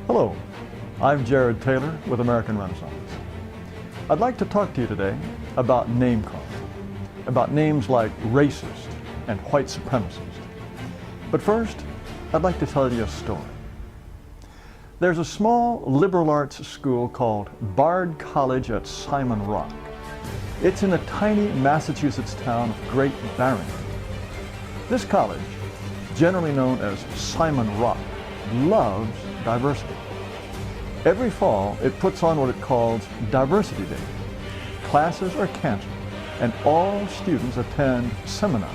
Hello, I'm Jared Taylor with American Renaissance. I'd like to talk to you today about name calling, about names like racist and white supremacist. But first, I'd like to tell you a story. There's a small liberal arts school called Bard College at Simon Rock. It's in the tiny Massachusetts town of Great Barrington. This college, generally known as Simon Rock, loves diversity. Every fall, it puts on what it calls Diversity Day. Classes are canceled, and all students attend seminars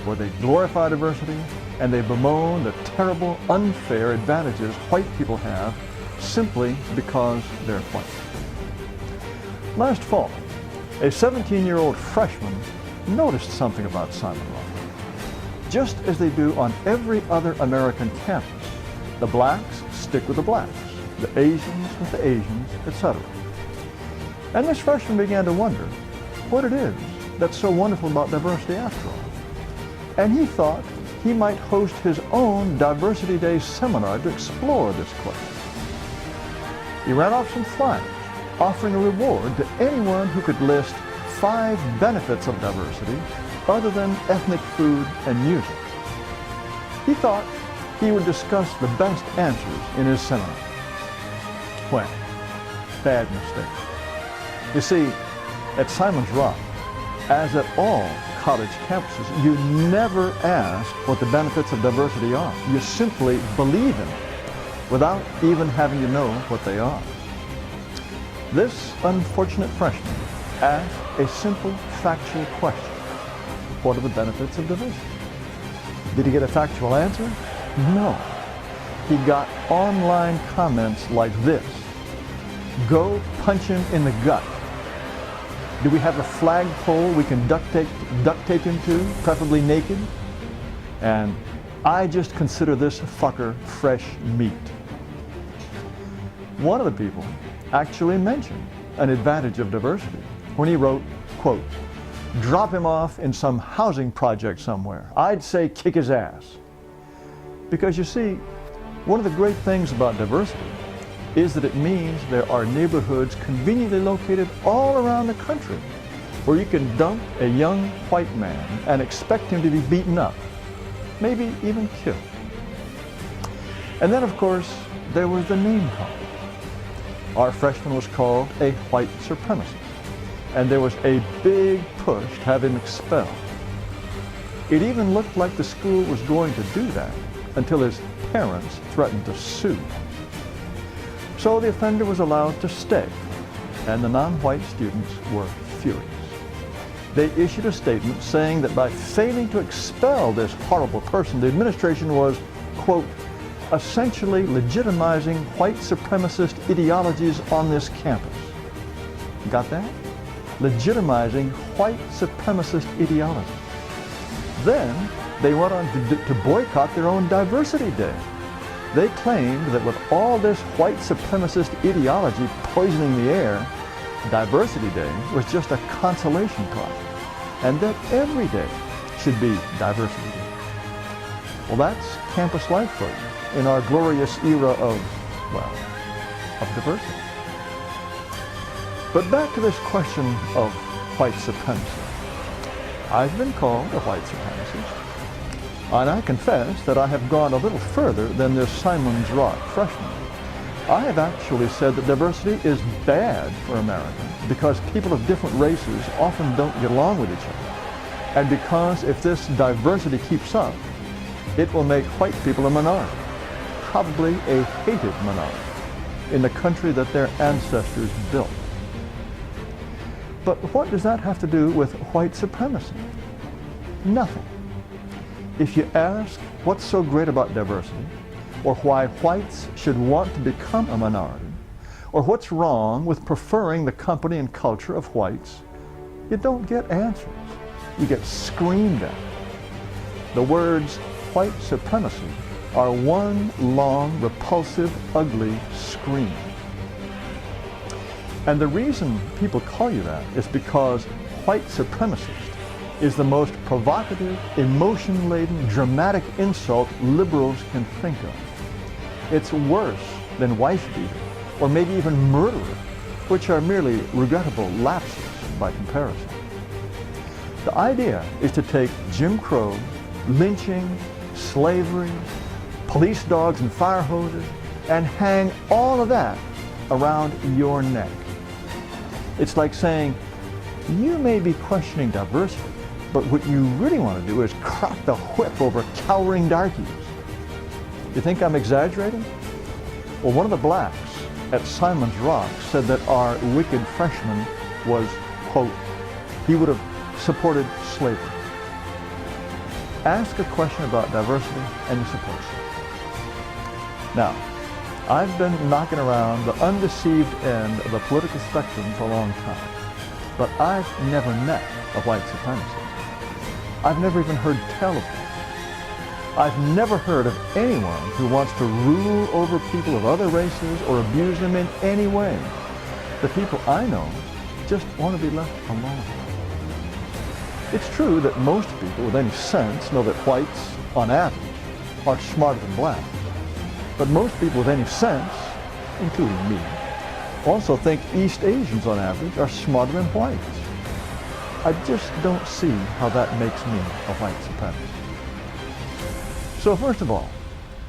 where they glorify diversity and they bemoan the terrible, unfair advantages white people have simply because they're white. Last fall, a 17-year-old freshman noticed something about Simon Rock. Just as they do on every other American campus, the blacks stick with the blacks, the Asians with the Asians, etc. And this freshman began to wonder what it is that's so wonderful about diversity after all. And he thought he might host his own Diversity Day seminar to explore this question. He ran off some flyers offering a reward to anyone who could list 5 benefits of diversity other than ethnic food and music. He thought he would discuss the best answers in his seminar. Well, bad mistake. You see, at Simon's Rock, as at all college campuses, you never ask what the benefits of diversity are. You simply believe in it without even having to know what they are. This unfortunate freshman asked a simple factual question. What are the benefits of diversity? Did he get a factual answer? No. He got online comments like this. Go punch him in the gut. Do we have a flagpole we can duct tape him to, preferably naked? And I just consider this fucker fresh meat. One of the people actually mentioned an advantage of diversity when he wrote, quote, drop him off in some housing project somewhere. I'd say kick his ass. Because you see, one of the great things about diversity is that it means there are neighborhoods conveniently located all around the country where you can dump a young white man and expect him to be beaten up, maybe even killed. And then, of course, there was the name calling. Our freshman was called a white supremacist, and there was a big push to have him expelled. It even looked like the school was going to do that until his parents threatened to sue. So the offender was allowed to stay, and the non-white students were furious. They issued a statement saying that by failing to expel this horrible person, the administration was, quote, essentially legitimizing white supremacist ideologies on this campus. Got that? Legitimizing white supremacist ideology. Then they went on to boycott their own Diversity Day. They claimed that with all this white supremacist ideology poisoning the air, Diversity Day was just a consolation prize, and that every day should be Diversity Day. Well, that's campus life for you in our glorious era of, well, of diversity. But back to this question of white supremacy. I've been called a white supremacist, and I confess that I have gone a little further than this Simon's Rock freshman. I have actually said that diversity is bad for America because people of different races often don't get along with each other. And because if this diversity keeps up, it will make white people a minority, probably a hated minority, in the country that their ancestors built. But what does that have to do with white supremacy? Nothing. If you ask what's so great about diversity, or why whites should want to become a minority, or what's wrong with preferring the company and culture of whites, you don't get answers. You get screamed at. The words white supremacy are one long, repulsive, ugly scream. And the reason people call you that is because white supremacist is the most provocative, emotion-laden, dramatic insult liberals can think of. It's worse than wife beater, or maybe even murderer, which are merely regrettable lapses by comparison. The idea is to take Jim Crow, lynching, slavery, police dogs and fire hoses, and hang all of that around your neck. It's like saying, you may be questioning diversity, but what you really want to do is crack the whip over cowering darkies. You think I'm exaggerating? Well, one of the blacks at Simon's Rock said that our wicked freshman was, quote, he would have supported slavery. Ask a question about diversity and you support slavery. Now, I've been knocking around the undeceived end of the political spectrum for a long time, but I've never met a white supremacist. I've never even heard tell of one. I've never heard of anyone who wants to rule over people of other races or abuse them in any way. The people I know just want to be left alone. It's true that most people with any sense know that whites, on average, are smarter than blacks. But most people with any sense, including me, also think East Asians on average are smarter than whites. I just don't see how that makes me a white supremacist. So first of all,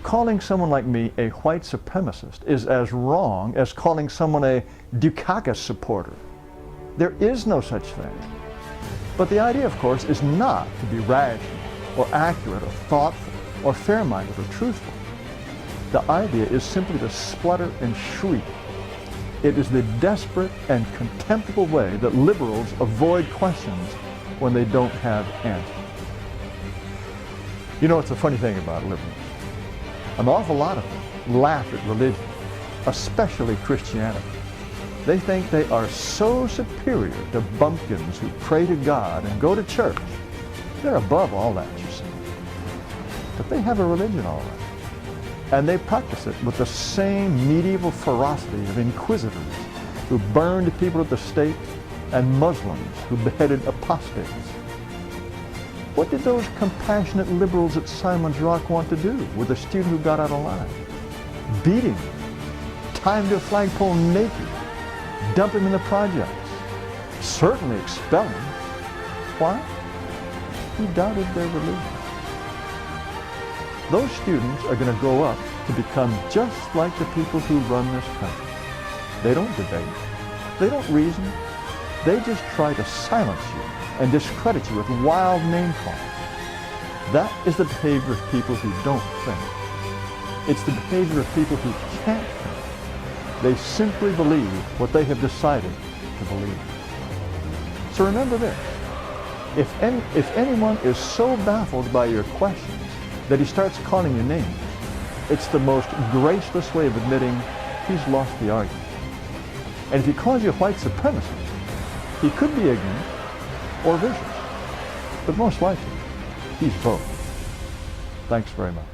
calling someone like me a white supremacist is as wrong as calling someone a Dukakis supporter. There is no such thing. But the idea, of course, is not to be rational or accurate or thoughtful or fair-minded or truthful. The idea is simply to splutter and shriek. It is the desperate and contemptible way that liberals avoid questions when they don't have answers. You know, it's a funny thing about liberals. An awful lot of them laugh at religion, especially Christianity. They think they are so superior to bumpkins who pray to God and go to church. They're above all that, you see. But they have a religion, all right. And they practice it with the same medieval ferocity of inquisitors who burned people at the stake and Muslims who beheaded apostates. What did those compassionate liberals at Simon's Rock want to do with a student who got out of line? Beat him, tie him to a flagpole naked, dump him in the projects, certainly expel him. Why? He doubted their religion. Those students are going to grow up to become just like the people who run this country. They don't debate. They don't reason. They just try to silence you and discredit you with wild name calling. That is the behavior of people who don't think. It's the behavior of people who can't think. They simply believe what they have decided to believe. So remember this. If anyone is so baffled by your questions that he starts calling you names, it's the most graceless way of admitting he's lost the argument. And if he calls you a white supremacist, he could be ignorant or vicious, but most likely, he's both. Thanks very much.